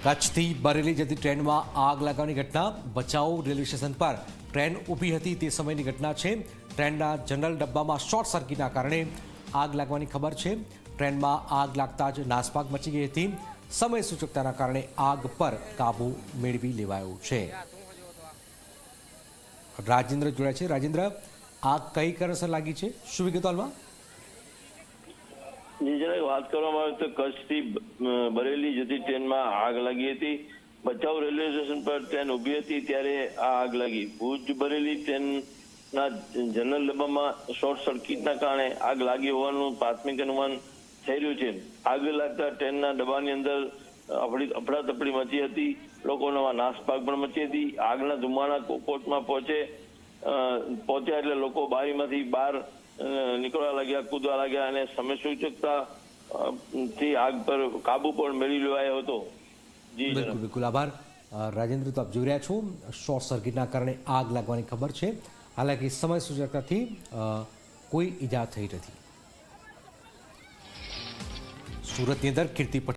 કચ્છથી બરેલી જતી ટ્રેનમાં આગ લાગવાની ઘટના ભચાઉ રેલવે સ્ટેશન પર ટ્રેન ઊભી હતી તે સમયની ઘટના છે। ટ્રેનના જનરલ ડબ્બામાં શોર્ટ સર્કિટના કારણે આગ લાગવાની ખબર છે। ટ્રેનમાં આગ લાગતા જ નાસભાગ મચી ગઈ હતી। સમય સૂચકતાના કારણે આગ પર કાબૂ મેળવી લેવાયો છે। રાજેન્દ્ર જોડાય છે। રાજેન્દ્ર, આગ કઈ કારણસર લાગી છે, શું વિગતો હાલમાં? વાત કરવામાં આવે તો કચ્છથી બરેલી જતી ટ્રેનમાં આગ લાગી હતી। ભચાઉ રેલવે સ્ટેશન પર ટ્રેન ઊભી હતી ત્યારે આ આગ લાગી। ભુજ બરેલી ટ્રેનના જનરલ ડબ્બામાં શોર્ટ સર્કિટના કારણે આગ લાગી હોવાનું પ્રાથમિક અનુમાન થઈ રહ્યું છે। આગ લાગતા ટ્રેનના ડબ્બાની અંદર અફડાતફડી મચી હતી, લોકોનો નાસભાગ પણ મચી હતી। આગના ધુમાડા કોટમાં પહોંચ્યા એટલે લોકો બારીમાંથી બહાર નીકળવા લાગ્યા, કૂદવા લાગ્યા અને સમય સૂચકતા થી આગ પર કાબુ પણ મેળવી લેવાયો હતો। બિલકુલ બિલકુલ, આભાર રાજેન્દ્ર। તો આપ જોઈ રહ્યા છો, શોર્ટ સર્કિટના કારણે આગ લાગવાની ખબર છે। હાલાકી સમય સૂચકતાથી કોઈ ઈજા થઈ નથી। સુરતની અંદર કીર્તિ